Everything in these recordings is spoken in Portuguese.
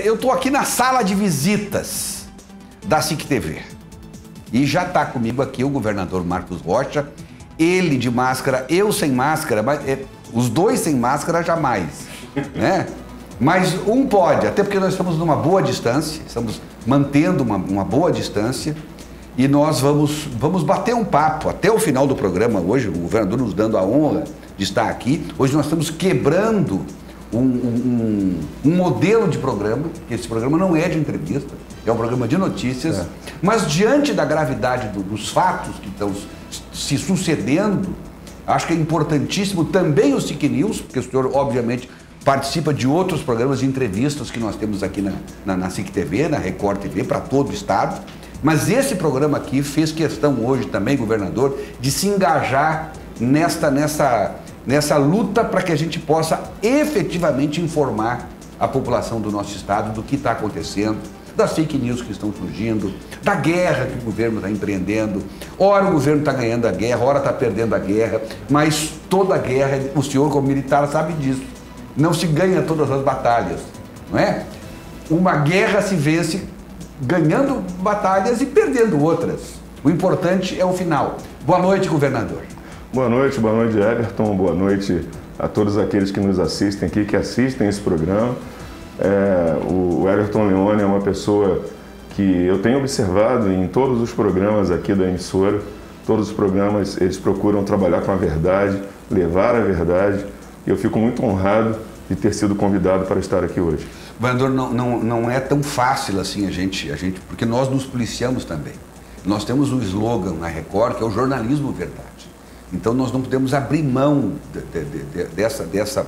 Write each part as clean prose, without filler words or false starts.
Eu estou aqui na sala de visitas da SIC TV e já está comigo aqui o governador Marcos Rocha, ele de máscara, eu sem máscara, mas os dois sem máscara jamais, né? Mas um pode, até porque nós estamos numa boa distância, estamos mantendo uma boa distância e nós vamos bater um papo até o final do programa hoje, o governador nos dando a honra de estar aqui. Hoje nós estamos quebrando um modelo de programa, que esse programa não é de entrevista, é um programa de notícias, mas diante da gravidade dos fatos que estão se sucedendo, acho que é importantíssimo também o SIC News, porque o senhor obviamente participa de outros programas de entrevistas que nós temos aqui na SIC TV, na Record TV, para todo o estado, mas esse programa aqui fez questão hoje também, governador, de se engajar nessa luta para que a gente possa efetivamente informar a população do nosso estado do que está acontecendo, das fake news que estão surgindo, da guerra que o governo está empreendendo. Ora o governo está ganhando a guerra, ora está perdendo a guerra, mas toda guerra, o senhor como militar sabe disso, não se ganha todas as batalhas, não é? Uma guerra se vence ganhando batalhas e perdendo outras. O importante é o final. Boa noite, governador. Boa noite, Everton, boa noite a todos aqueles que nos assistem aqui, que assistem esse programa. O Everton Leone é uma pessoa que eu tenho observado em todos os programas aqui da emissora. Todos os programas, eles procuram trabalhar com a verdade, levar a verdade, e eu fico muito honrado de ter sido convidado para estar aqui hoje. Governador, não é tão fácil assim a gente, porque nós nos policiamos também. Nós temos um slogan na Record que é o jornalismo verdade. Então nós não podemos abrir mão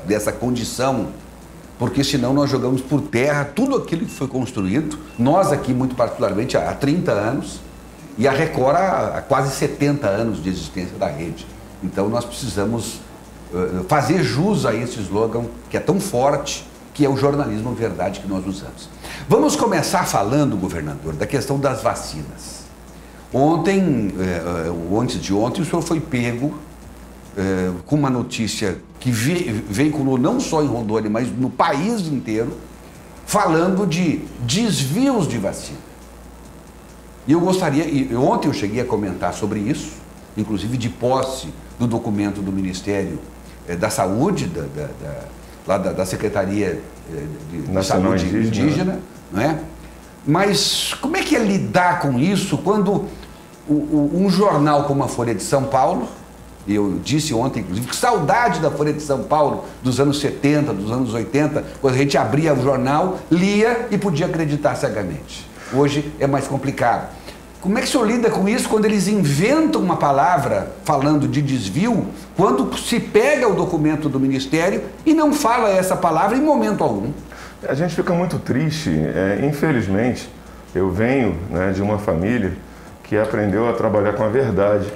dessa condição, porque senão nós jogamos por terra tudo aquilo que foi construído, nós aqui muito particularmente há 30 anos e a Record há quase 70 anos de existência da rede. Então nós precisamos fazer jus a esse slogan que é tão forte, que é o jornalismo verdade que nós usamos. Vamos começar falando, governador, da questão das vacinas. Ontem, ou antes de ontem, o senhor foi pego com uma notícia que veiculou não só em Rondônia, mas no país inteiro, falando de desvios de vacina. E eu gostaria, ontem eu cheguei a comentar sobre isso, inclusive de posse do documento do Ministério da Saúde, lá da Secretaria de Saúde Indígena, não é? Mas como é que é lidar com isso quando um jornal como a Folha de São Paulo, eu disse ontem, inclusive, que saudade da Folha de São Paulo dos anos 70, dos anos 80, quando a gente abria o jornal, lia e podia acreditar cegamente. Hoje é mais complicado. Como é que o senhor lida com isso quando eles inventam uma palavra falando de desvio, quando se pega o documento do Ministério e não fala essa palavra em momento algum? A gente fica muito triste. Infelizmente, eu venho, de uma família que aprendeu a trabalhar com a verdade,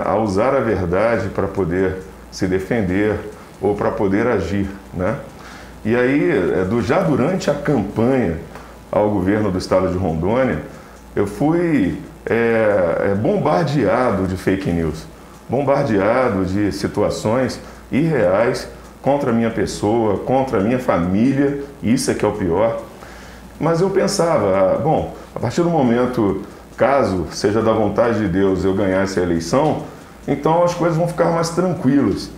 a usar a verdade para poder se defender ou para poder agir, E aí, já durante a campanha ao governo do estado de Rondônia, eu fui bombardeado de fake news, bombardeado de situações irreais contra a minha pessoa, contra a minha família, isso é que é o pior. Mas eu pensava, bom, a partir do momento, caso seja da vontade de Deus eu ganhar essa eleição, então as coisas vão ficar mais tranquilas.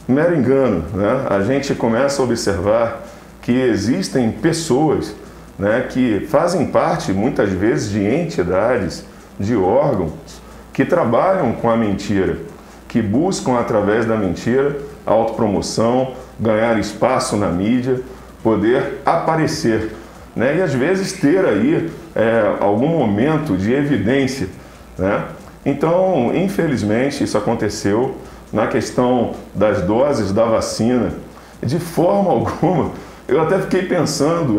Mero engano, A gente começa a observar que existem pessoas que fazem parte, muitas vezes, de entidades, de órgãos, que trabalham com a mentira, que buscam, através da mentira, a autopromoção, ganhar espaço na mídia, poder aparecer, E às vezes ter aí algum momento de evidência, Então, infelizmente, isso aconteceu na questão das doses da vacina. De forma alguma, eu até fiquei pensando,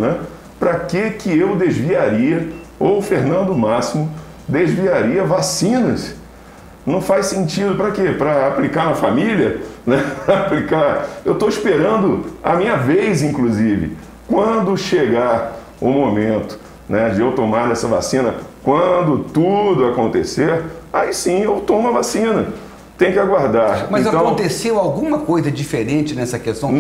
para que eu desviaria, ou o Fernando Máximo desviaria vacinas? Não faz sentido. Para quê? Para aplicar na família? Aplicar. Eu estou esperando a minha vez, inclusive. Quando chegar o momento de eu tomar essa vacina, quando tudo acontecer, aí sim eu tomo a vacina. tem que aguardar. Mas então, aconteceu alguma coisa diferente nessa questão?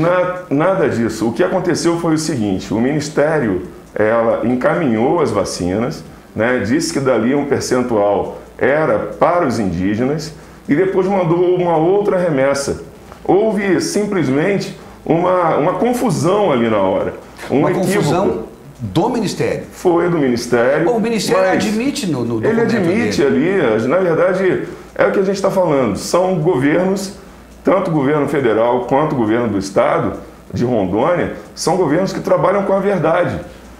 Nada disso. O que aconteceu foi o seguinte, o Ministério ela encaminhou as vacinas, né, disse que dali um percentual era para os indígenas e depois mandou uma outra remessa. Houve simplesmente uma confusão ali na hora. Uma confusão do Ministério? Foi do Ministério. Bom, o Ministério admite no documento ele admite dele. Ali, na verdade, é o que a gente está falando. São governos, tanto o governo federal quanto o governo do estado de Rondônia, são governos que trabalham com a verdade.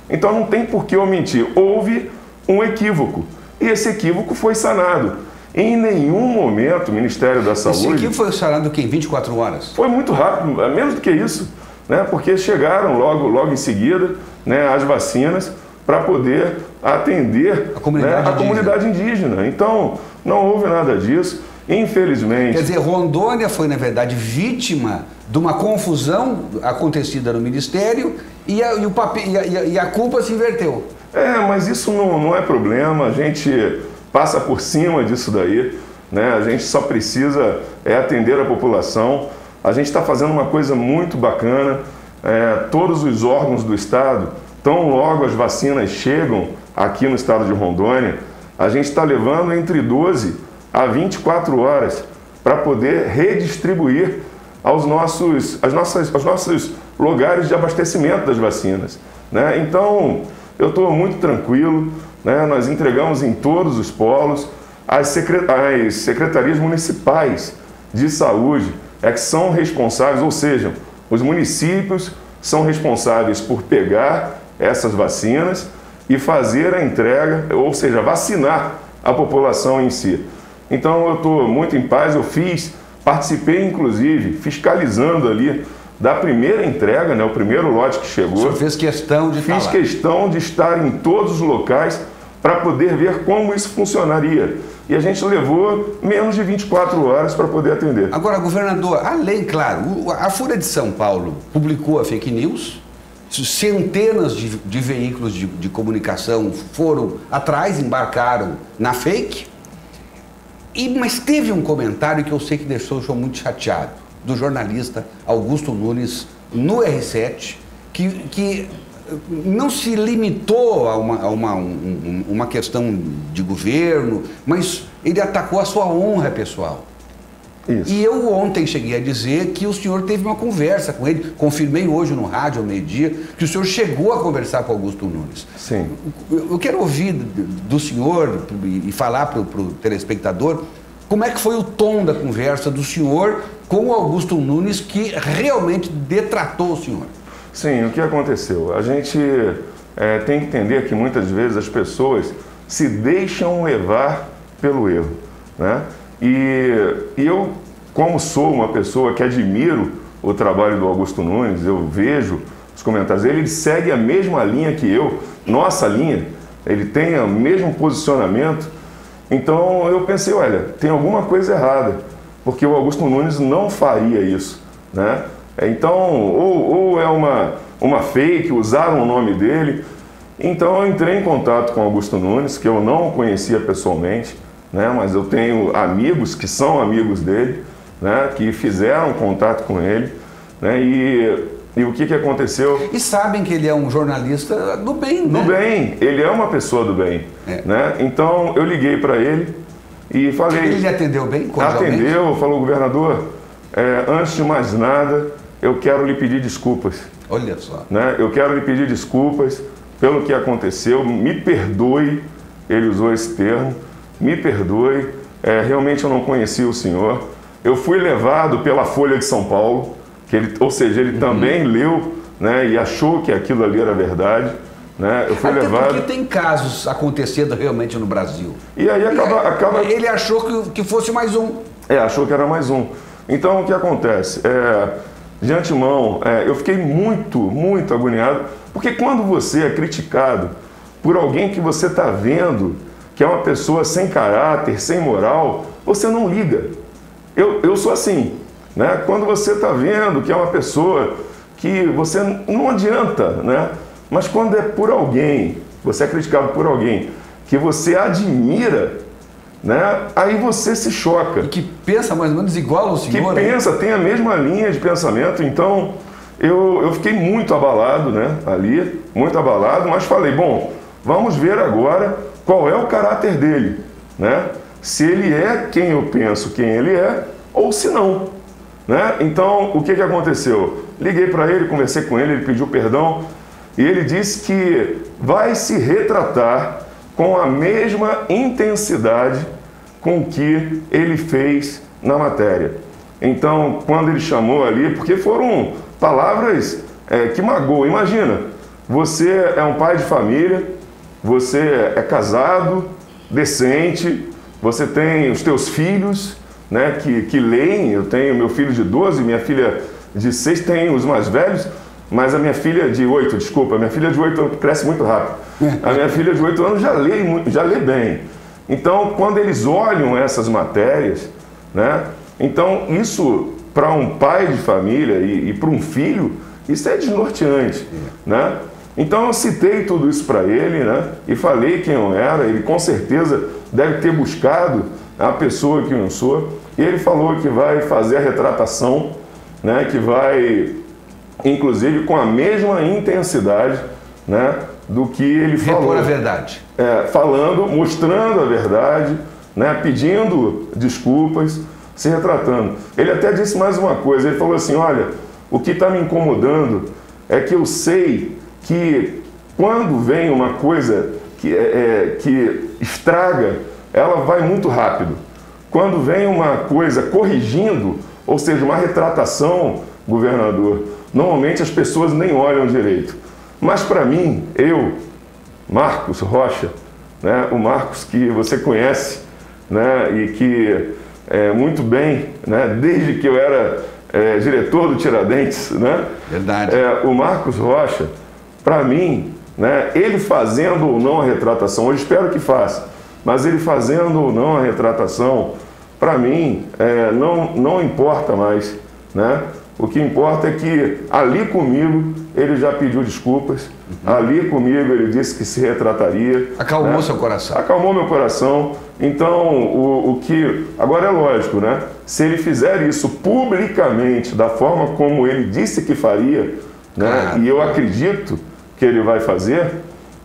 Então não tem por que omitir. Houve um equívoco. E esse equívoco foi sanado. Em nenhum momento o Ministério da Saúde... Esse equívoco foi sanado em 24 horas? Foi muito rápido, menos do que isso, né? Porque chegaram logo em seguida, né, as vacinas para poder atender a comunidade indígena. Então, não houve nada disso. Infelizmente... Quer dizer, Rondônia foi, na verdade, vítima de uma confusão acontecida no Ministério e a culpa se inverteu. Mas isso não é problema, a gente passa por cima disso daí, né? A gente só precisa atender a população. A gente está fazendo uma coisa muito bacana, todos os órgãos do estado, tão logo as vacinas chegam aqui no estado de Rondônia, a gente está levando entre 12 a 24 horas para poder redistribuir aos nossos lugares de abastecimento das vacinas, né? Então, eu estou muito tranquilo, né? Nós entregamos em todos os polos, as secretarias municipais de saúde que são responsáveis, ou seja, os municípios são responsáveis por pegar essas vacinas e fazer a entrega, ou seja, vacinar a população em si. Então eu estou muito em paz, participei inclusive fiscalizando ali da primeira entrega, né, o primeiro lote que chegou. O senhor fez questão de Fiz questão de estar em todos os locais para poder ver como isso funcionaria. E a gente levou menos de 24 horas para poder atender. Agora, governador, além, claro, a Folha de São Paulo publicou a fake news, centenas de veículos de comunicação foram atrás, embarcaram na fake, mas teve um comentário que eu sei que deixou o senhor muito chateado, do jornalista Augusto Nunes, no R7, que não se limitou a uma questão de governo, mas ele atacou a sua honra pessoal. Isso. E eu ontem cheguei a dizer que o senhor teve uma conversa com ele, confirmei hoje no rádio ao meio-dia, que o senhor chegou a conversar com Augusto Nunes. Sim. Eu quero ouvir do senhor e falar para o telespectador como é que foi o tom da conversa do senhor com o Augusto Nunes, que realmente detratou o senhor. Sim, o que aconteceu? A gente tem que entender que muitas vezes as pessoas se deixam levar pelo erro, né? E eu, como sou uma pessoa que admiro o trabalho do Augusto Nunes, eu vejo os comentários dele, ele segue a mesma linha que eu, nossa linha, ele tem o mesmo posicionamento. Então eu pensei, olha, tem alguma coisa errada, porque o Augusto Nunes não faria isso, né? Então, ou é uma fake, usaram o nome dele. Então eu entrei em contato com o Augusto Nunes, que eu não conhecia pessoalmente, né? Mas eu tenho amigos que são amigos dele, né? Que fizeram contato com ele, né? E o que aconteceu? E sabem que ele é um jornalista do bem, né? Do bem, ele é uma pessoa do bem, né? Então eu liguei para ele e falei... Ele lhe atendeu bem? Atendeu, falou, governador, antes de mais nada, eu quero lhe pedir desculpas. Olha só. Né? Eu quero lhe pedir desculpas pelo que aconteceu, me perdoe, ele usou esse termo, me perdoe, realmente eu não conhecia o senhor. Eu fui levado pela Folha de São Paulo, ou seja, ele também leu, né, e achou que aquilo ali era verdade. Né? Eu fui levado... porque tem casos acontecendo realmente no Brasil. E aí acaba... Ele achou que fosse mais um. Achou que era mais um. Então o que acontece? De antemão, eu fiquei muito agoniado, porque quando você é criticado por alguém que você está vendo que é uma pessoa sem caráter, sem moral, você não liga. Eu sou assim, né? Quando você está vendo que é uma pessoa que você não adianta, né? Mas quando é por alguém, você é criticado por alguém que você admira, né? Aí você se choca. E que pensa mais ou menos igual ao senhor. Que pensa, tem a mesma linha de pensamento. Então, eu fiquei muito abalado, né? Ali, muito abalado, mas falei, bom, vamos ver agora qual é o caráter dele, né? Se ele é quem eu penso quem ele é, ou se não, né? Então, o que aconteceu? Liguei para ele, conversei com ele, ele pediu perdão, e ele disse que vai se retratar com a mesma intensidade com que ele fez na matéria. Então, quando ele chamou ali, porque foram palavras que magoam. Imagina, você é um pai de família, você é casado, decente, você tem os teus filhos, né, que leem. Eu tenho meu filho de 12, minha filha de 6, tem os mais velhos, mas a minha filha de 8, desculpa, a minha filha de 8 anos cresce muito rápido. A minha filha de 8 anos já lê bem. Então, quando eles olham essas matérias, né, então isso para um pai de família e para um filho, isso é desnorteante, né? Então eu citei tudo isso para ele, né, e falei quem eu era. Ele com certeza deve ter buscado a pessoa que eu sou, e ele falou que vai fazer a retratação, né, que vai, inclusive, com a mesma intensidade, né, do que ele falou. Repor a verdade. Falando, mostrando a verdade, né, pedindo desculpas, se retratando. Ele até disse mais uma coisa, ele falou assim, olha, o que está me incomodando é que eu sei que quando vem uma coisa que estraga, ela vai muito rápido. Quando vem uma coisa corrigindo, ou seja, uma retratação, governador, normalmente as pessoas nem olham direito. Mas para mim, eu, Marcos Rocha, né, o Marcos que você conhece, né, e que muito bem, né, desde que eu era diretor do Tiradentes, né, verdade. O Marcos Rocha, para mim, né, ele fazendo ou não a retratação, eu espero que faça, mas ele fazendo ou não a retratação, para mim, não importa mais, né? O que importa é que ali comigo ele já pediu desculpas, ali comigo ele disse que se retrataria. Acalmou, né? Seu coração. Acalmou meu coração. Então, o que... Agora é lógico, né? Se ele fizer isso publicamente, da forma como ele disse que faria, né? E eu acredito que ele vai fazer,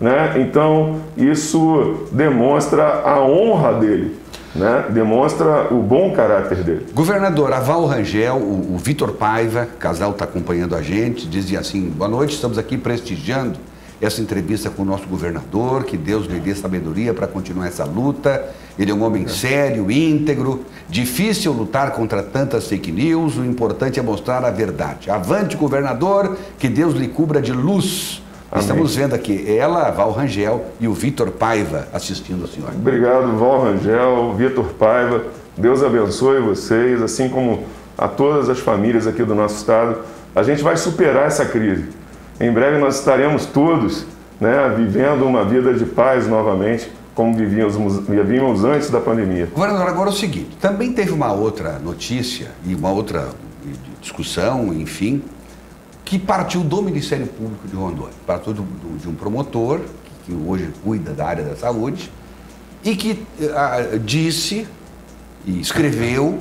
né? Então, isso demonstra a honra dele, né? Demonstra o bom caráter dele. Governador, a Val Rangel, o Vitor Paiva, casal está acompanhando a gente, dizia assim, boa noite, estamos aqui prestigiando essa entrevista com o nosso governador, que Deus lhe dê sabedoria para continuar essa luta. Ele é um homem sério, íntegro, difícil lutar contra tantas fake news, o importante é mostrar a verdade. Avante, governador, que Deus lhe cubra de luz. Amém. Estamos vendo aqui ela, a Val Rangel, e o Vitor Paiva assistindo a senhora. Obrigado, Val Rangel, Vitor Paiva. Deus abençoe vocês, assim como a todas as famílias aqui do nosso estado. A gente vai superar essa crise. Em breve nós estaremos todos, né, vivendo uma vida de paz novamente, como vivíamos antes da pandemia. Governador, agora é o seguinte, também teve uma outra notícia e uma outra discussão, enfim, que partiu do Ministério Público de Rondônia, partiu de um promotor, que hoje cuida da área da saúde, e que disse e escreveu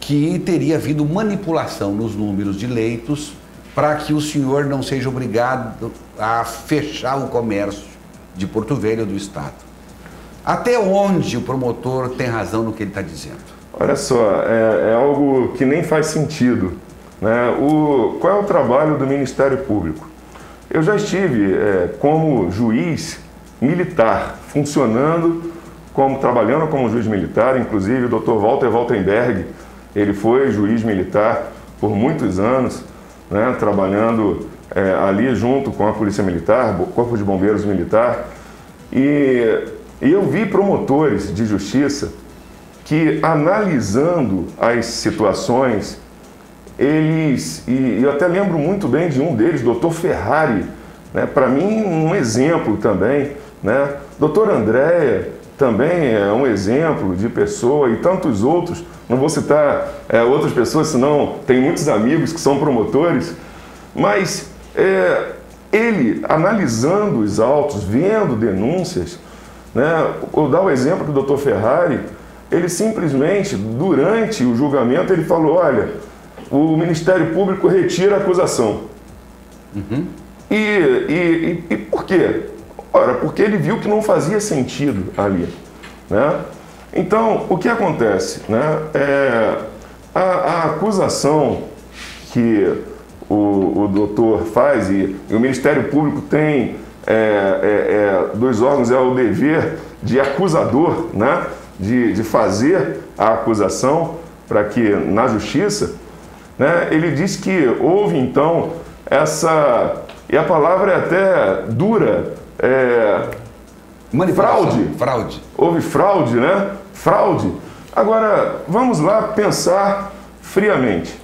que teria havido manipulação nos números de leitos para que o senhor não seja obrigado a fechar o comércio de Porto Velho do Estado. Até onde o promotor tem razão no que ele está dizendo? Olha só, é algo que nem faz sentido. Né? Qual é o trabalho do Ministério Público? Eu já estive como juiz militar, trabalhando como juiz militar, inclusive o Dr. Walter Waltenberg, ele foi juiz militar por muitos anos, né? Trabalhando ali junto com a Polícia Militar, Corpo de Bombeiros Militar, e eu vi promotores de justiça que, analisando as situações, e eu até lembro muito bem de um deles, Dr. Ferrari, né? Para mim um exemplo também, né? Dr. Andréia também é um exemplo de pessoa, e tantos outros, não vou citar outras pessoas, senão tem muitos amigos que são promotores, mas ele, analisando os autos, vendo denúncias, né? Eu dar o exemplo do Dr. Ferrari, ele simplesmente, durante o julgamento, ele falou, olha, o Ministério Público retira a acusação. E por quê? Ora, porque ele viu que não fazia sentido ali, né? Então, o que acontece, né? A acusação que o doutor faz e o Ministério Público tem dos órgãos o dever de acusador, né? De fazer a acusação para que na justiça, né? Ele diz que houve então essa, e a palavra é até dura, fraude. Houve fraude, né? Fraude. Agora, vamos lá pensar friamente.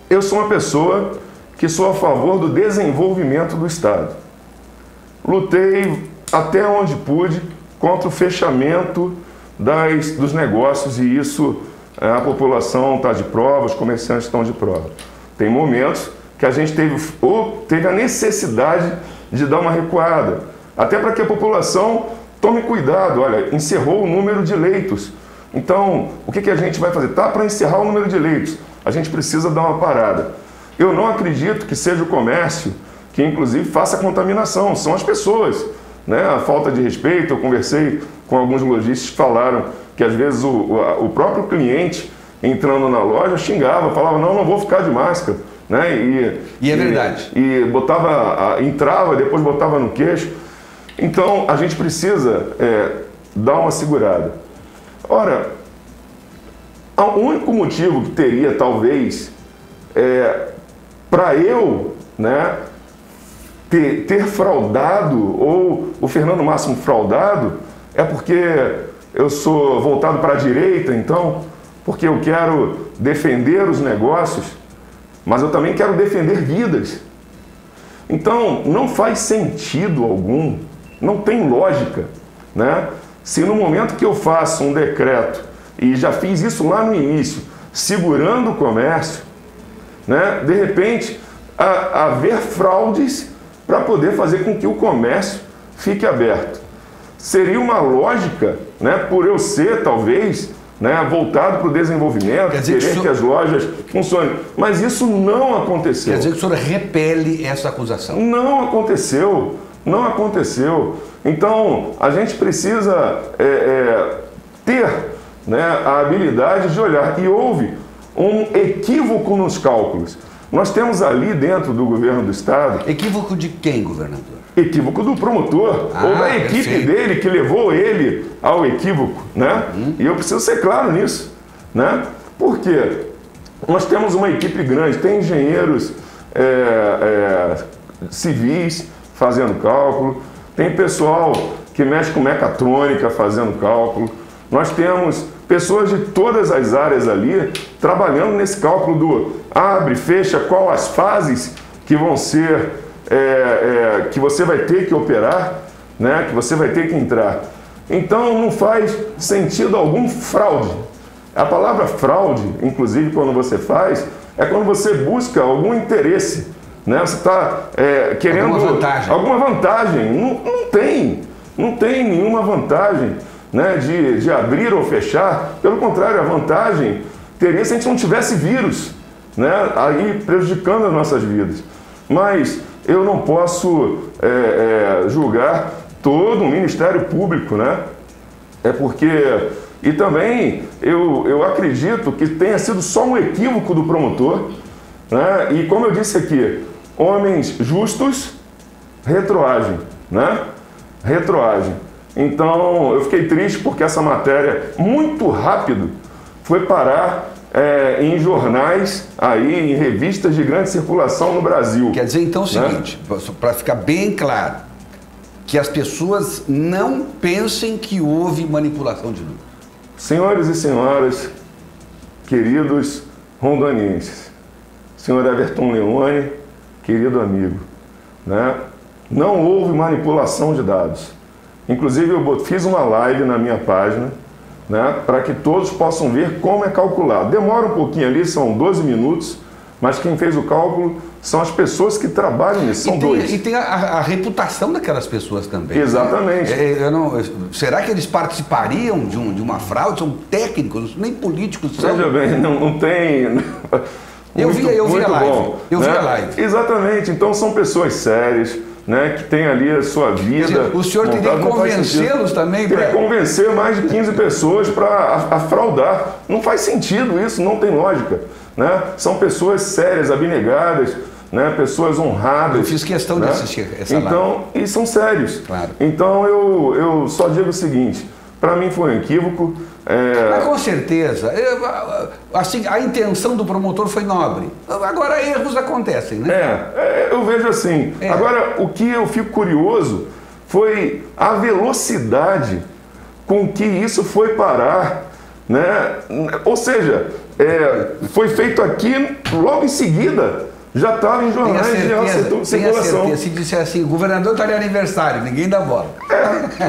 Eu sou uma pessoa que sou a favor do desenvolvimento do Estado. Lutei até onde pude contra o fechamento dos negócios, e isso a população está de prova, os comerciantes estão de prova. Tem momentos que a gente teve a necessidade de dar uma recuada, até para que a população tome cuidado. Olha, encerrou o número de leitos. Então, o que a gente vai fazer? Tá para encerrar o número de leitos. A gente precisa dar uma parada. Eu não acredito que seja o comércio que, inclusive, faça contaminação. São as pessoas, né? A falta de respeito. Eu conversei com alguns lojistas que falaram que, às vezes, o próprio cliente, entrando na loja, xingava, falava, não vou ficar de máscara. Né? E é verdade. E entrava, depois botava no queixo. Então, a gente precisa dar uma segurada. Ora, o único motivo que teria, talvez, para eu, né, ter fraudado, ou o Fernando Máximo fraudado, é porque eu sou voltado para a direita, então, porque eu quero defender os negócios, mas eu também quero defender vidas. Então, não faz sentido algum, não tem lógica, né? Se no momento que eu faço um decreto, e já fiz isso lá no início, segurando o comércio, né, de repente, haver fraudes para poder fazer com que o comércio fique aberto. Seria uma lógica, né, por eu ser, talvez, né, voltado para o desenvolvimento, querer que as lojas funcionem. Mas isso não aconteceu. Quer dizer que o senhor repele essa acusação? Não aconteceu. Não aconteceu. Então, a gente precisa ter, né, a habilidade de olhar. E houve um equívoco nos cálculos. Nós temos ali dentro do governo do Estado... Equívoco de quem, governador? Equívoco do promotor, ou da equipe dele que levou ele ao equívoco, né? E eu preciso ser claro nisso, né? Porque nós temos uma equipe grande, tem engenheiros civis fazendo cálculo, tem pessoal que mexe com mecatrônica fazendo cálculo, nós temos pessoas de todas as áreas ali trabalhando nesse cálculo do abre, fecha, qual as fases que vão ser, que você vai ter que operar, né, que você vai ter que entrar. Então não faz sentido algum fraude. A palavra fraude, inclusive quando você faz, é quando você busca algum interesse, né? Você está querendo alguma vantagem. Não tem nenhuma vantagem, né, de abrir ou fechar. Pelo contrário, a vantagem teria se a gente não tivesse vírus, né, aí prejudicando as nossas vidas. Mas eu não posso julgar todo o Ministério Público, né? E também eu acredito que tenha sido só um equívoco do promotor, né? E como eu disse aqui, homens justos retroagem, né? Retroagem. Então eu fiquei triste porque essa matéria, muito rápido, foi parar em jornais, aí, em revistas de grande circulação no Brasil. Quer dizer então o seguinte, para ficar bem claro, que as pessoas não pensem que houve manipulação de números. Senhores e senhoras, queridos rondonienses, senhor Everton Leone, querido amigo, né? Não houve manipulação de dados. Inclusive eu fiz uma live na minha página, né, para que todos possam ver como é calculado. Demora um pouquinho ali, são 12 minutos, mas quem fez o cálculo são as pessoas que trabalham nisso, são dois. E tem a reputação daquelas pessoas também. Exatamente. Será que eles participariam de uma fraude? São técnicos, nem políticos são. Veja bem, não tem... Eu vi a live. Bom, eu vi a live. Exatamente. Então são pessoas sérias, né, que têm ali a sua vida. O senhor teria que convencê-los também? Teria que convencer mais de 15 pessoas para fraudar. Não faz sentido isso, não tem lógica. Né? São pessoas sérias, abnegadas, né, pessoas honradas. Eu fiz questão de assistir essa live. E são sérios. Claro. Então eu só digo o seguinte, para mim foi um equívoco. Mas com certeza, assim, a intenção do promotor foi nobre. Agora erros acontecem, né? Eu vejo assim. Agora, o que eu fico curioso foi a velocidade com que isso foi parar, né? Ou seja, foi feito aqui logo em seguida. Já estava em jornais de circulação. Se disser assim, o governador está de aniversário, ninguém dá bola.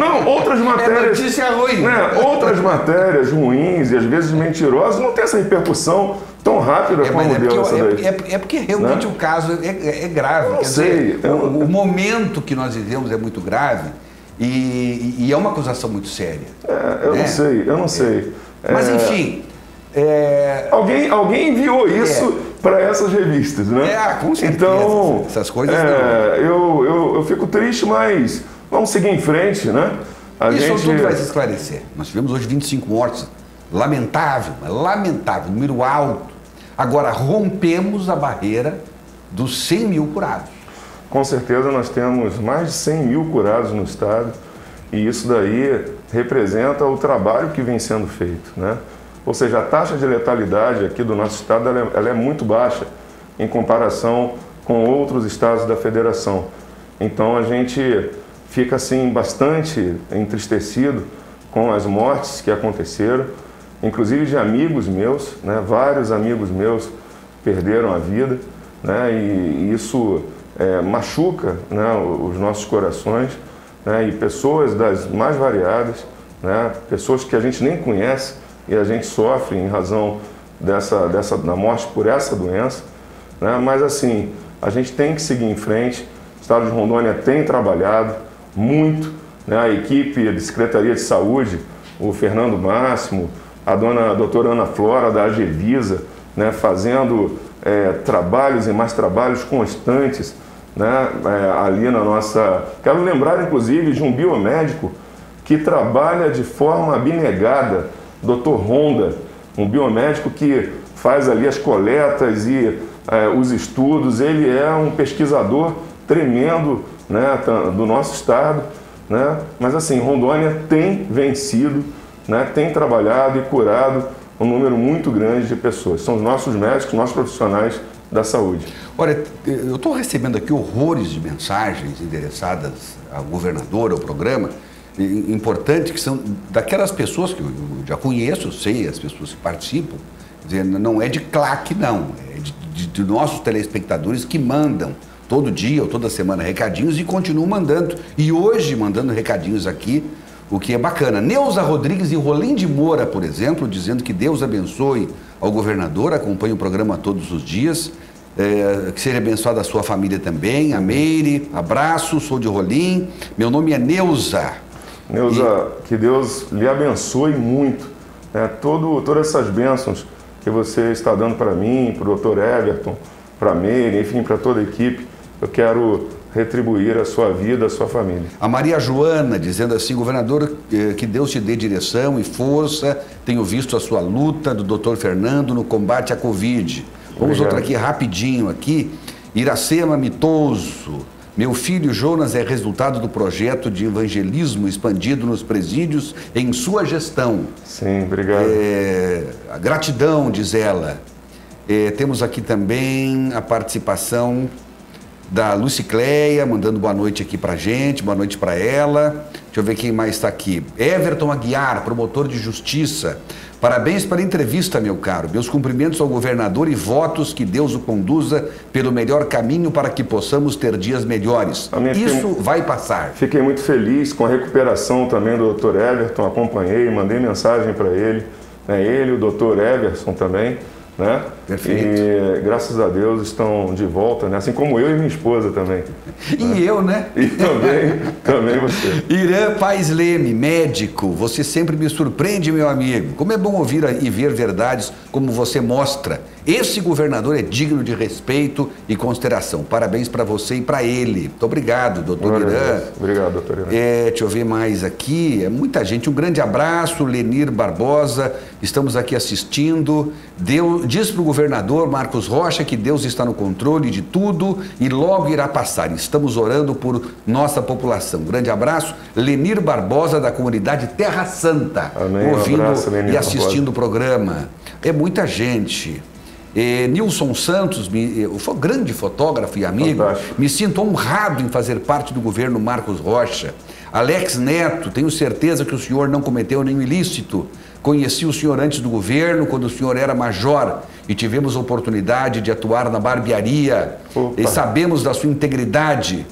Não, outras matérias... notícia ruim. Né, outras matérias ruins e às vezes mentirosas não tem essa repercussão tão rápida como deu essa daí. É porque realmente o caso é grave. Não sei. O momento que nós vivemos é muito grave e é uma acusação muito séria. Eu não sei. Mas enfim... Alguém enviou isso para essas revistas, né? Com certeza. Então, essas coisas eu fico triste, mas vamos seguir em frente, né? Isso tudo vai se esclarecer. Nós tivemos hoje 25 mortes. Lamentável, número alto. Agora, rompemos a barreira dos 100 mil curados. Com certeza nós temos mais de 100 mil curados no estado e isso daí representa o trabalho que vem sendo feito, né? Ou seja, a taxa de letalidade aqui do nosso estado ela é muito baixa em comparação com outros estados da federação. Então a gente fica assim bastante entristecido com as mortes que aconteceram, inclusive de amigos meus, né? Vários amigos meus perderam a vida, né? E isso machuca, né, os nossos corações, né? E pessoas das mais variadas, né? Pessoas que a gente nem conhece, e a gente sofre em razão da morte por essa doença, né? Mas assim, a gente tem que seguir em frente. O estado de Rondônia tem trabalhado muito, né? A equipe de Secretaria de Saúde, o Fernando Máximo, a doutora Ana Flora da Agevisa, né? Fazendo trabalhos e mais trabalhos constantes, né? Ali na nossa... Quero lembrar inclusive de um biomédico que trabalha de forma abnegada, Dr. Honda, um biomédico que faz ali as coletas e os estudos. Ele é um pesquisador tremendo, né, do nosso estado, né? Mas assim, Rondônia tem vencido, né, tem trabalhado e curado um número muito grande de pessoas. São os nossos médicos, nossos profissionais da saúde. Olha, eu estou recebendo aqui horrores de mensagens endereçadas ao governador, ao programa, importante, que são daquelas pessoas que eu já conheço, sei as pessoas que participam, dizendo, não é de claque não, é de nossos telespectadores que mandam todo dia ou toda semana recadinhos e continuam mandando, e hoje mandando recadinhos aqui, o que é bacana. Neuza Rodrigues e Rolim de Moura, por exemplo, dizendo que Deus abençoe ao governador, acompanha o programa todos os dias, que seja abençoada a sua família também, a Meire, abraço, sou de Rolim, meu nome é Neuza. Neuza, que Deus lhe abençoe muito, né? Todas essas bênçãos que você está dando para mim, para o Dr. Everton, para a Meire, enfim, para toda a equipe, eu quero retribuir a sua vida, a sua família. A Maria Joana dizendo assim, governador, que Deus te dê direção e força, tenho visto a sua luta do Dr. Fernando no combate à Covid. Vamos outra aqui rapidinho aqui, Iracema Mitoso. Meu filho Jonas é resultado do projeto de evangelismo expandido nos presídios em sua gestão. Sim, obrigado. Gratidão, diz ela. Temos aqui também a participação da Lucicleia, mandando boa noite aqui pra gente, boa noite para ela. Deixa eu ver quem mais está aqui. Everton Aguiar, promotor de justiça. Parabéns pela entrevista, meu caro. Meus cumprimentos ao governador e votos que Deus o conduza pelo melhor caminho para que possamos ter dias melhores. Isso vai passar. Fiquei muito feliz com a recuperação também do Dr. Everton, acompanhei, mandei mensagem para ele, né? Ele, o Dr. Everson também, né? Perfeito. E graças a Deus estão de volta, né? Assim como eu e minha esposa também. E eu, né? E também você. Irã Paes Leme, médico, você sempre me surpreende, meu amigo. Como é bom ouvir e ver verdades como você mostra. Esse governador é digno de respeito e consideração. Parabéns para você e para ele. Muito obrigado, doutor Irã. Obrigado, doutor Irã. Deixa eu ver mais aqui. É muita gente. Um grande abraço, Lenir Barbosa. Estamos aqui assistindo. Diz para o governador Marcos Rocha que Deus está no controle de tudo e logo irá passar. Estamos orando por nossa população. Grande abraço. Lenir Barbosa, da comunidade Terra Santa. Amém. Ouvindo abraço, Lenir e assistindo Barbosa. o programa. É muita gente. Nilson Santos, grande fotógrafo e amigo, Fantástico. me sinto honrado em fazer parte do governo Marcos Rocha. Alex Neto, tenho certeza que o senhor não cometeu nenhum ilícito. Conheci o senhor antes do governo, quando o senhor era major, e tivemos a oportunidade de atuar na barbearia. Opa. E sabemos da sua integridade.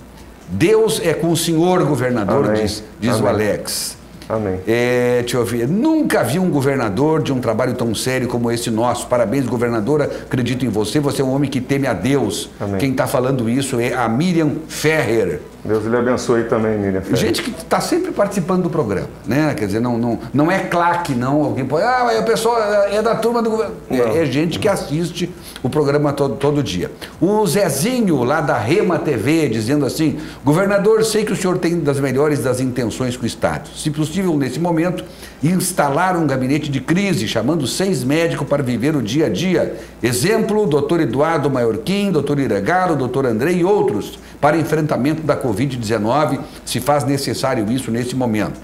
Deus é com o senhor, governador, Amém. diz o Amém. Alex. Amém. Deixa eu ver. Nunca vi um governador de um trabalho tão sério como esse nosso. Parabéns, governadora. Acredito em você. Você é um homem que teme a Deus. Amém. Quem está falando isso é a Miriam Ferrer. Deus lhe abençoe também, Miriam Ferrer. Gente que está sempre participando do programa, né? Quer dizer, não é claque, não. Alguém pode... mas o pessoal é da turma do governo. É gente que assiste o programa todo dia. O Zezinho, lá da Rema TV, dizendo assim: governador, sei que o senhor tem das melhores das intenções com o Estado. Se possível, nesse momento, instalar um gabinete de crise, chamando 6 médicos para viver o dia a dia. Exemplo, doutor Eduardo Maiorquim, doutor Iragaro, doutor André e outros, para enfrentamento da Covid-19, se faz necessário isso nesse momento.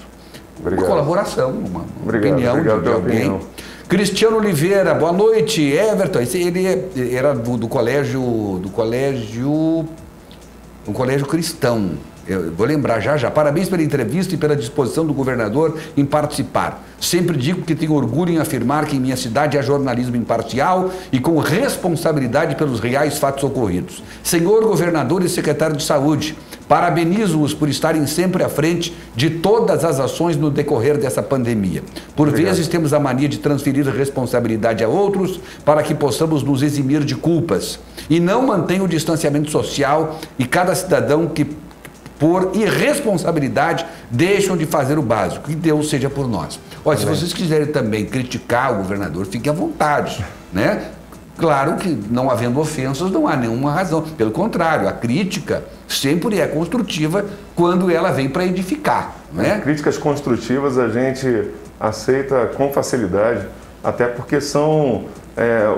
Obrigado. Uma colaboração, uma Obrigado, opinião obrigado de pela alguém. opinião. Cristiano Oliveira, boa noite. Everton, ele era do colégio cristão. Eu vou lembrar já. Parabéns pela entrevista e pela disposição do governador em participar. Sempre digo que tenho orgulho em afirmar que em minha cidade há jornalismo imparcial e com responsabilidade pelos reais fatos ocorridos. Senhor governador e secretário de saúde, parabenizo-os por estarem sempre à frente de todas as ações no decorrer dessa pandemia. Por vezes temos a mania de transferir responsabilidade a outros para que possamos nos eximir de culpas. E não mantém o distanciamento social e cada cidadão que por irresponsabilidade, deixam de fazer o básico. Que Deus seja por nós. Olha, se vocês quiserem também criticar o governador, fiquem à vontade, né? Claro que, não havendo ofensas, não há nenhuma razão. Pelo contrário, a crítica sempre é construtiva quando ela vem para edificar, né? Críticas construtivas a gente aceita com facilidade, até porque são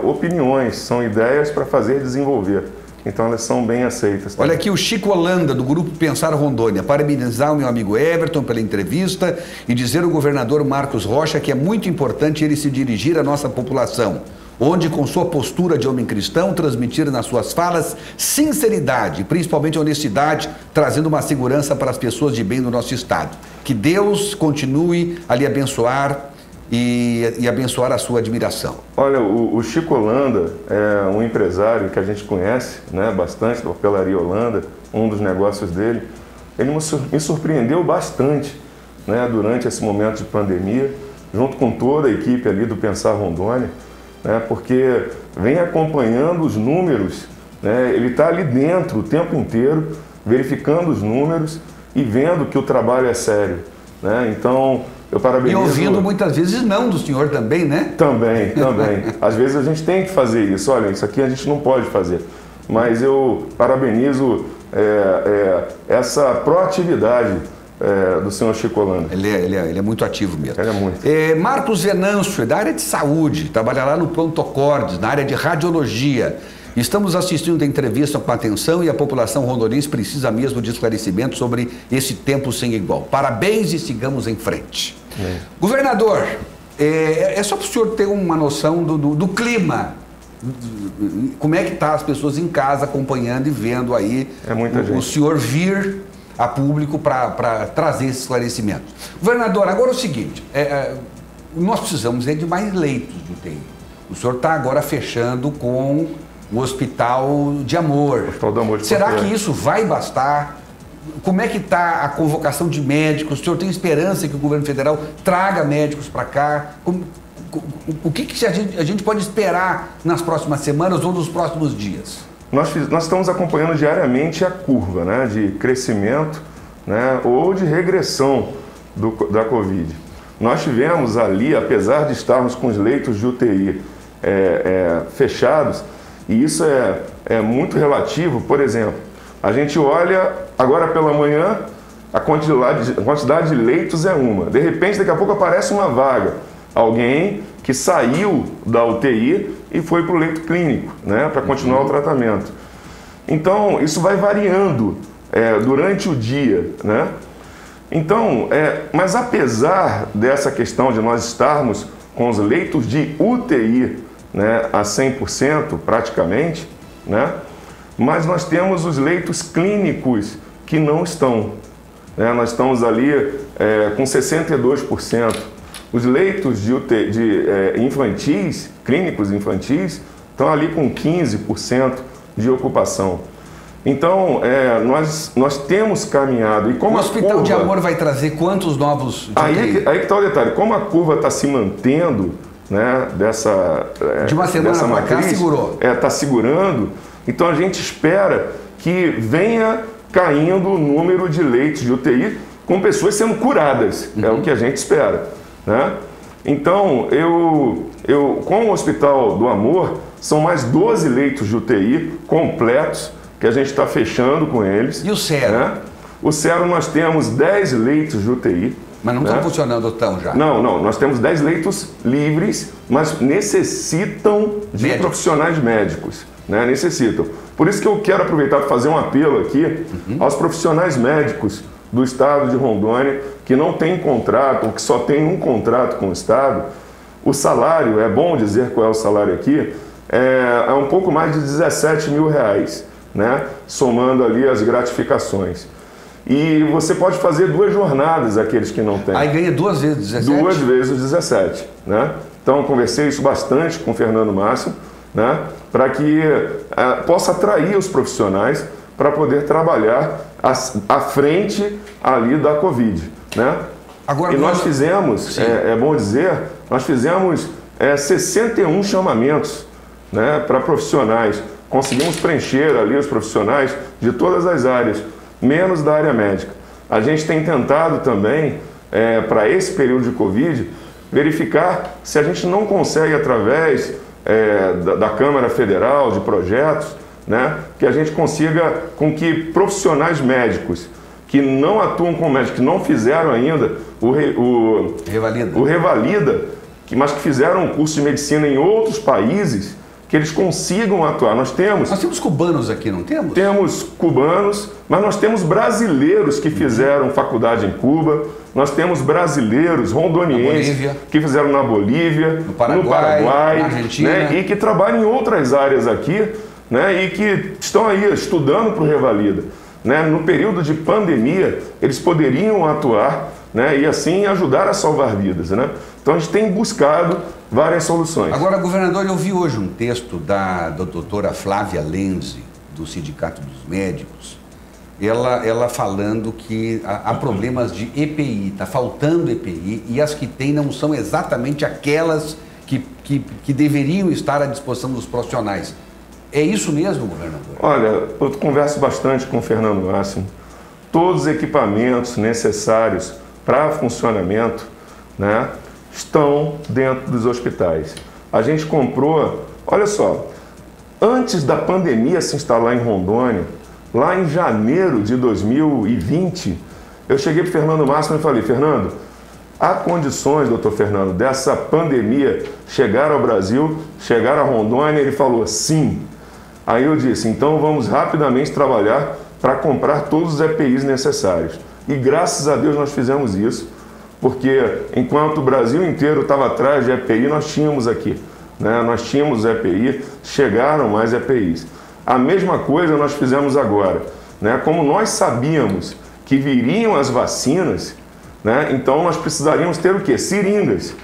opiniões, são ideias para fazer desenvolver. Então elas são bem aceitas. Também. Olha aqui o Chico Holanda, do Grupo Pensar Rondônia. Parabenizar o meu amigo Everton pela entrevista e dizer ao governador Marcos Rocha que é muito importante ele se dirigir à nossa população, onde com sua postura de homem cristão, transmitir nas suas falas sinceridade, principalmente honestidade, trazendo uma segurança para as pessoas de bem do nosso estado. Que Deus continue a lhe abençoar e abençoar a sua admiração. Olha, o Chico Holanda é um empresário que a gente conhece, né, bastante, da Papelaria Holanda, um dos negócios dele. Ele me surpreendeu bastante, né, durante esse momento de pandemia, junto com toda a equipe ali do Pensar Rondônia, né, porque vem acompanhando os números, né, ele está ali dentro o tempo inteiro, verificando os números e vendo que o trabalho é sério, né, então... Eu parabenizo... E ouvindo muitas vezes não do senhor também, né? Também. Às vezes a gente tem que fazer isso. Olha, isso aqui a gente não pode fazer. Mas eu parabenizo essa proatividade do senhor Chico Holanda. Ele é muito ativo mesmo. Ele é muito. Marcos Venâncio, é da área de saúde, trabalha lá no Prontocordes, na área de radiologia. Estamos assistindo a entrevista com atenção e a população rondonense precisa mesmo de esclarecimento sobre esse tempo sem igual. Parabéns e sigamos em frente. Governador, é só para o senhor ter uma noção do clima. Como é que tá as pessoas em casa acompanhando e vendo aí o senhor vir a público para trazer esse esclarecimento. Governador, agora é o seguinte, nós precisamos de mais leitos de UTI. O senhor está agora fechando com o Hospital de Amor. Hospital do Amor de Será que isso vai bastar? Como é que está a convocação de médicos? O senhor tem esperança que o governo federal traga médicos para cá? o que a gente pode esperar nas próximas semanas ou nos próximos dias? Nós estamos acompanhando diariamente a curva, né, de crescimento, né, ou de regressão da Covid. Nós tivemos ali, apesar de estarmos com os leitos de UTI fechados, e isso é muito relativo. Por exemplo, a gente olha agora pela manhã, a quantidade de leitos é uma. De repente, daqui a pouco aparece uma vaga. Alguém que saiu da UTI e foi para o leito clínico, né, para continuar o tratamento. Então, isso vai variando durante o dia, né? Então, mas apesar dessa questão de nós estarmos com os leitos de UTI, né, a 100% praticamente, né, mas nós temos os leitos clínicos que não estão, né? Nós estamos ali com 62%. Os leitos de infantis, clínicos infantis, estão ali com 15% de ocupação. Então, nós temos caminhado. E como o Hospital de Amor vai trazer quantos novos? Aí que está o detalhe. Como a curva está se mantendo, né, de uma semana para cá, segurou. Está segurando. Então, a gente espera que venha caindo o número de leitos de UTI com pessoas sendo curadas. É o que a gente espera, né? Então, com o Hospital do Amor, são mais 12 leitos de UTI completos que a gente está fechando com eles. E o Sero? Né? O Sero nós temos 10 leitos de UTI. Mas não estão funcionando tão já? Não, nós temos 10 leitos livres, mas necessitam de profissionais médicos, né? Necessitam. Por isso que eu quero aproveitar para fazer um apelo aqui aos profissionais médicos do estado de Rondônia, que não tem contrato, ou que só tem um contrato com o estado. O salário, é bom dizer qual é o salário aqui, é um pouco mais de R$17 mil, né? Somando ali as gratificações. E você pode fazer 2 jornadas, aqueles que não têm. Aí ganha 2 vezes 17? 2 vezes 17, né? Então, eu conversei isso bastante com o Fernando Máximo, né? Para que possa atrair os profissionais para poder trabalhar à frente ali da Covid, né? Agora, e nós fizemos, é bom dizer, nós fizemos 61 chamamentos, né, para profissionais. Conseguimos preencher ali os profissionais de todas as áreas, menos da área médica. A gente tem tentado também, para esse período de Covid, verificar se a gente não consegue, através da Câmara Federal, de projetos, né, que a gente consiga com que profissionais médicos que não atuam como médicos, que não fizeram ainda o Revalida, mas que fizeram um curso de medicina em outros países, que eles consigam atuar. Nós temos cubanos aqui, não temos? Temos cubanos, mas nós temos brasileiros que fizeram faculdade em Cuba, nós temos brasileiros rondonienses que fizeram na Bolívia, no Paraguai, na Argentina, né, e que trabalham em outras áreas aqui, né, e que estão aí estudando para o Revalida. Né? No período de pandemia, eles poderiam atuar, né, e assim ajudar a salvar vidas, né? Então a gente tem buscado várias soluções. Agora, governador, eu vi hoje um texto da doutora Flávia Lenzi, do Sindicato dos Médicos, ela falando que há problemas de EPI, está faltando EPI, e as que tem não são exatamente aquelas que deveriam estar à disposição dos profissionais. É isso mesmo, governador? Olha, eu converso bastante com o Fernando Máximo. Todos os equipamentos necessários para funcionamento, né, estão dentro dos hospitais. A gente comprou, olha só, antes da pandemia se instalar em Rondônia, lá em janeiro de 2020, eu cheguei para o Fernando Máximo e falei: Fernando, há condições, doutor Fernando, dessa pandemia chegar ao Brasil, chegar a Rondônia? Ele falou: sim. Aí eu disse: então vamos rapidamente trabalhar para comprar todos os EPIs necessários. E graças a Deus nós fizemos isso, porque enquanto o Brasil inteiro estava atrás de EPI, nós tínhamos aqui, né? Nós tínhamos EPI, chegaram mais EPIs. A mesma coisa nós fizemos agora, né? Como nós sabíamos que viriam as vacinas, né? Então nós precisaríamos ter o quê? Seringas.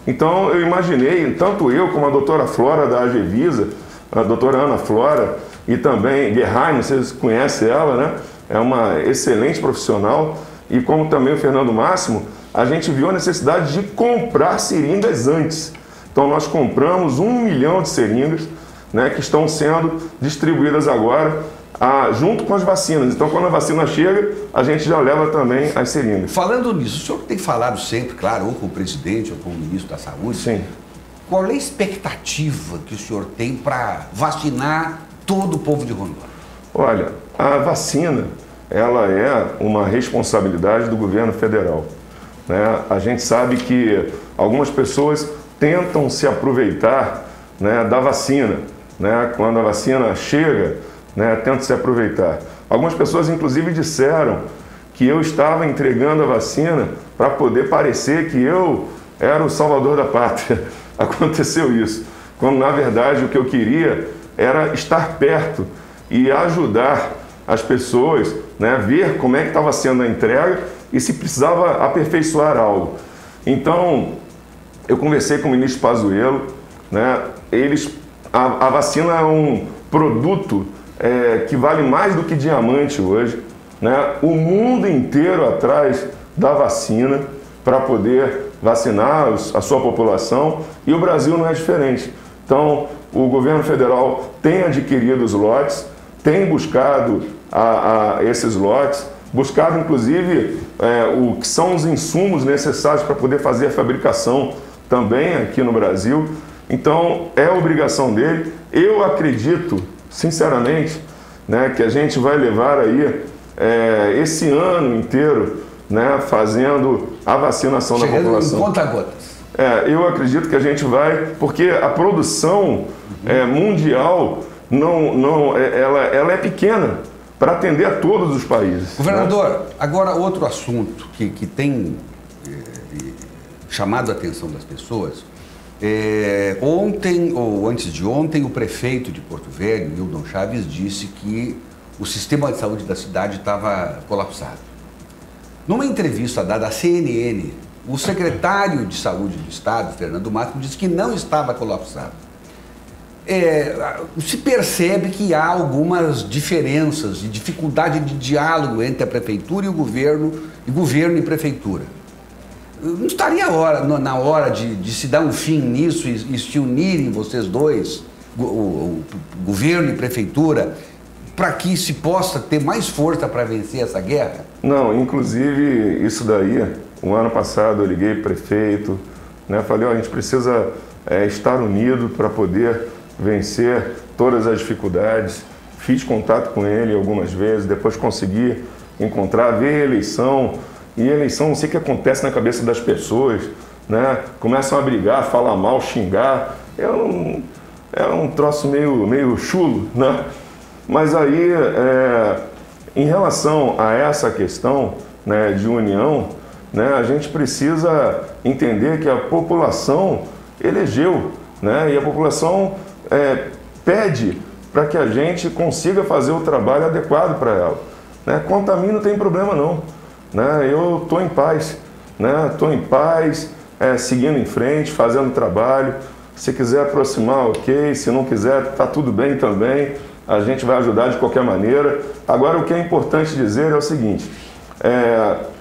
Então eu imaginei, tanto eu como a doutora Flora da Agevisa, a doutora Ana Flora e também Guerrain, vocês conhecem ela, né? É uma excelente profissional, e como também o Fernando Máximo, a gente viu a necessidade de comprar seringas antes. Então nós compramos 1 milhão de seringas, né, que estão sendo distribuídas agora junto com as vacinas. Então quando a vacina chega, a gente já leva também as seringas. Falando nisso, o senhor tem falado sempre, claro, ou com o presidente ou com o ministro da Saúde. Sim. Qual é a expectativa que o senhor tem para vacinar todo o povo de Rondônia? Olha, a vacina, ela é uma responsabilidade do governo federal, né? A gente sabe que algumas pessoas tentam se aproveitar, né, da vacina, né? Quando a vacina chega, né, tentam se aproveitar. Algumas pessoas, inclusive, disseram que eu estava entregando a vacina para poder parecer que eu era o salvador da pátria. Aconteceu isso, quando na verdade o que eu queria era estar perto e ajudar as pessoas, né, ver como é que estava sendo a entrega e se precisava aperfeiçoar algo. Então, eu conversei com o ministro Pazuello, né, a vacina é um produto que vale mais do que diamante hoje, né, o mundo inteiro atrás da vacina para poder vacinar a sua população, e o Brasil não é diferente. Então, o governo federal tem adquirido os lotes, tem buscado esses lotes, buscado inclusive o que são os insumos necessários para poder fazer a fabricação também aqui no Brasil. Então, é obrigação dele. Eu acredito, sinceramente, né, que a gente vai levar aí esse ano inteiro, né, fazendo a vacinação da população. Em conta-gotas. Eu acredito que a gente vai, porque a produção mundial ela é pequena para atender a todos os países. Governador, né? agora outro assunto que tem chamado a atenção das pessoas. Ontem ou antes de ontem, o prefeito de Porto Velho, Nildon Chaves, disse que o sistema de saúde da cidade estava colapsado. Numa entrevista dada à CNN, o secretário de Saúde do Estado, Fernando Matos, disse que não estava colapsado. Se percebe que há algumas diferenças e dificuldade de diálogo entre a prefeitura e o governo e prefeitura. Não estaria na hora de se dar um fim nisso e se unirem vocês dois, o governo e prefeitura, para que se possa ter mais força para vencer essa guerra? Não, inclusive isso daí, o ano passado eu liguei para o prefeito, né, falei, a gente precisa estar unido para poder vencer todas as dificuldades. Fiz contato com ele algumas vezes, depois consegui encontrar, ver a eleição. E a eleição, não sei o que acontece na cabeça das pessoas, né? Começam a brigar, falar mal, xingar. É um troço meio chulo, né? Mas aí, em relação a essa questão, né, de união, né, a gente precisa entender que a população elegeu, né? E a população pede para que a gente consiga fazer o trabalho adequado para ela. Né? Quanto a mim, não tem problema não. Né? Eu estou em paz, né? Estou em paz, seguindo em frente, fazendo trabalho. Se quiser aproximar, ok. Se não quiser, está tudo bem também. A gente vai ajudar de qualquer maneira. Agora, o que é importante dizer é o seguinte,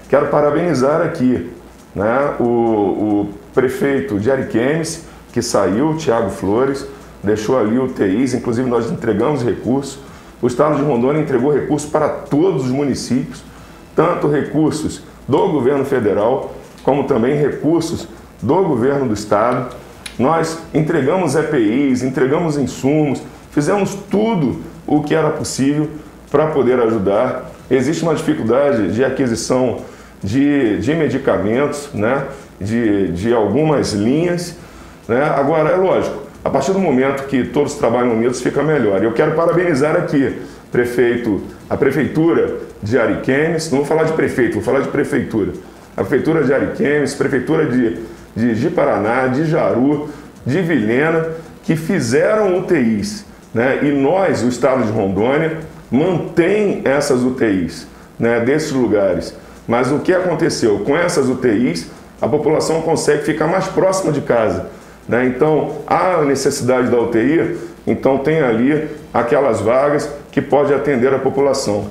quero parabenizar aqui, né, o prefeito de Ariquemes, que saiu, Thiago Flores, deixou ali UTIs, inclusive nós entregamos recursos. O Estado de Rondônia entregou recursos para todos os municípios, tanto recursos do governo federal, como também recursos do governo do Estado. Nós entregamos EPIs, entregamos insumos, fizemos tudo o que era possível para poder ajudar. Existe uma dificuldade de aquisição de medicamentos, né, de algumas linhas, né? Agora, é lógico, a partir do momento que todos trabalham unidos, fica melhor. Eu quero parabenizar aqui a Prefeitura de Ariquemes, não vou falar de prefeito, vou falar de Prefeitura. A Prefeitura de Ariquemes, Prefeitura de Paraná, de Jaru, de Vilhena, que fizeram UTIs, né? E nós, o Estado de Rondônia, mantém essas UTIs, né, desses lugares. Mas o que aconteceu? Com essas UTIs, a população consegue ficar mais próxima de casa, né? Então, há necessidade da UTI, então tem ali aquelas vagas que pode atender a população.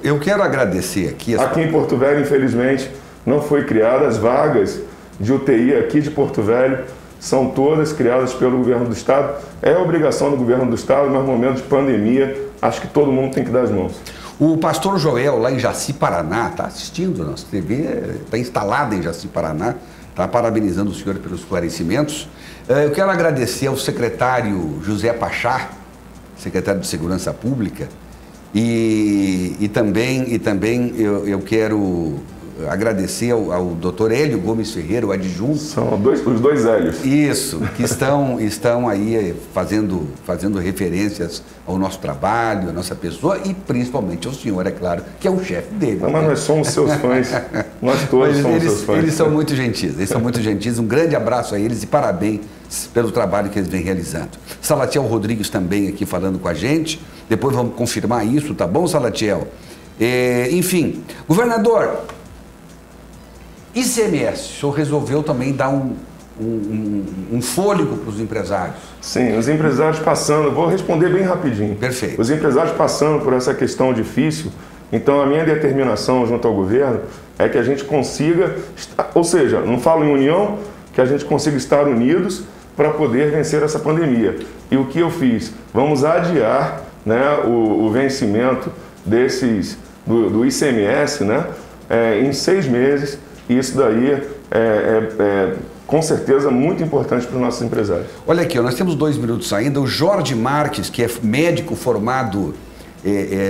Eu quero agradecer aqui... Aqui em Porto Velho, infelizmente, não foi criada as vagas de UTI aqui de Porto Velho, são todas criadas pelo governo do estado. É obrigação do governo do estado, mas no momento de pandemia, acho que todo mundo tem que dar as mãos. O pastor Joel, lá em Jaci, Paraná, está assistindo a nossa TV, está instalado em Jaci, Paraná, está parabenizando o senhor pelos esclarecimentos. Eu quero agradecer ao secretário José Pachá, secretário de Segurança Pública, e também eu quero agradecer ao doutor Hélio Gomes Ferreira, o adjunto. São os dois Hélios. Isso, que estão aí fazendo referências ao nosso trabalho, à nossa pessoa e principalmente ao senhor, é claro, que é o chefe dele. Não, mas nós somos seus fãs, nós todos somos seus fãs. Eles são muito gentis, um grande abraço a eles e parabéns pelo trabalho que eles vêm realizando. Salatiel Rodrigues também aqui falando com a gente, depois vamos confirmar isso, tá bom, Salatiel? Enfim, governador, ICMS, o senhor resolveu também dar um fôlego para os empresários. Sim, os empresários passando, vou responder bem rapidinho. Perfeito. Os empresários passando por essa questão difícil, então a minha determinação junto ao governo é que a gente consiga, ou seja, não falo em união, que a gente consiga estar unidos para poder vencer essa pandemia. E o que eu fiz? Vamos adiar, né, o vencimento do ICMS, né, em 6 meses. Isso daí é com certeza muito importante para os nossos empresários. Olha aqui, nós temos 2 minutos ainda. O Jorge Marques, que é médico formado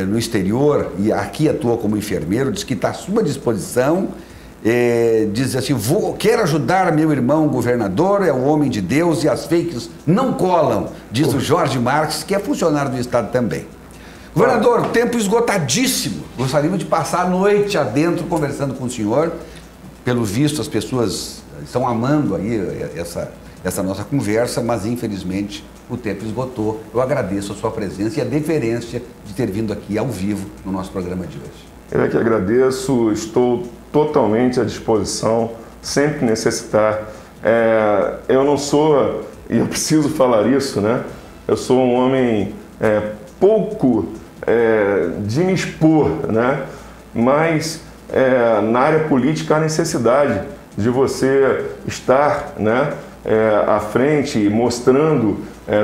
no exterior e aqui atua como enfermeiro, diz que está à sua disposição. Diz assim: quero ajudar meu irmão governador, é o homem de Deus e as fakes não colam, diz o Jorge Marques, que é funcionário do estado também. Governador, tempo esgotadíssimo. Gostaríamos de passar a noite adentro conversando com o senhor. Pelo visto, as pessoas estão amando aí essa nossa conversa, mas infelizmente o tempo esgotou. Eu agradeço a sua presença e a deferência de ter vindo aqui ao vivo no nosso programa de hoje. Eu é que agradeço, estou totalmente à disposição, sempre que necessitar. Eu não sou, e eu preciso falar isso, né? Eu sou um homem pouco de me expor, né? Mas na área política há necessidade de você estar, né, à frente, mostrando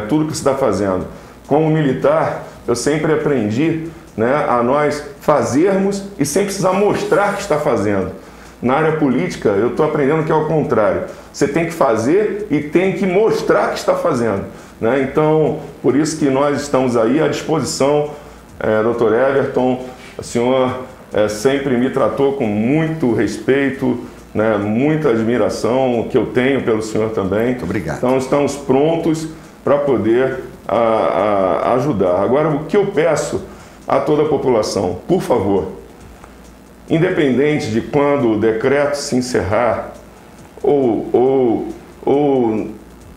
tudo que você está fazendo. Como militar, eu sempre aprendi, né, a nós fazermos e sem precisar mostrar que está fazendo. Na área política, eu estou aprendendo que é o contrário. Você tem que fazer e tem que mostrar que está fazendo, né? Então, por isso que nós estamos aí à disposição. Dr. Everton, o senhor sempre me tratou com muito respeito, né, muita admiração que eu tenho pelo senhor também. Muito obrigado. Então, estamos prontos para poder ajudar. Agora, o que eu peço a toda a população, por favor, independente de quando o decreto se encerrar ou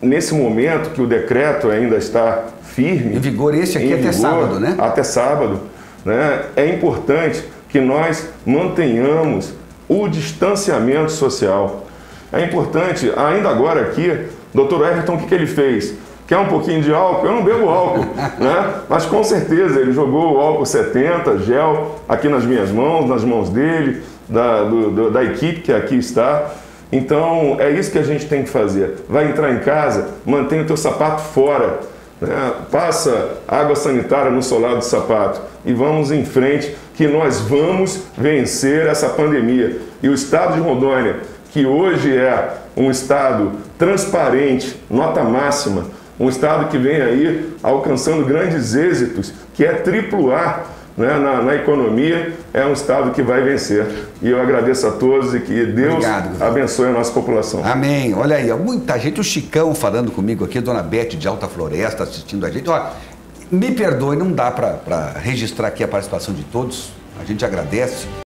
nesse momento que o decreto ainda está firme, em vigor, esse aqui até sábado, né? Até sábado, né? É importante que nós mantenhamos o distanciamento social. É importante, ainda agora aqui, doutor Everton, o que ele fez? Quer um pouquinho de álcool? Eu não bebo álcool, né? Mas com certeza ele jogou o álcool 70, gel, aqui nas minhas mãos, nas mãos dele, da equipe que aqui está. Então, é isso que a gente tem que fazer. Vai entrar em casa, mantenha o teu sapato fora, né? Passa água sanitária no solado do sapato e vamos em frente, que nós vamos vencer essa pandemia. E o estado de Rondônia, que hoje é um estado transparente, nota máxima, um estado que vem aí alcançando grandes êxitos, que é triplo A, né, na economia, é um estado que vai vencer. E eu agradeço a todos e que Deus abençoe a nossa população. Amém. Olha aí, muita gente, o Chicão falando comigo aqui, a Dona Bete de Alta Floresta assistindo a gente. Ó, me perdoe, não dá para registrar aqui a participação de todos, a gente agradece.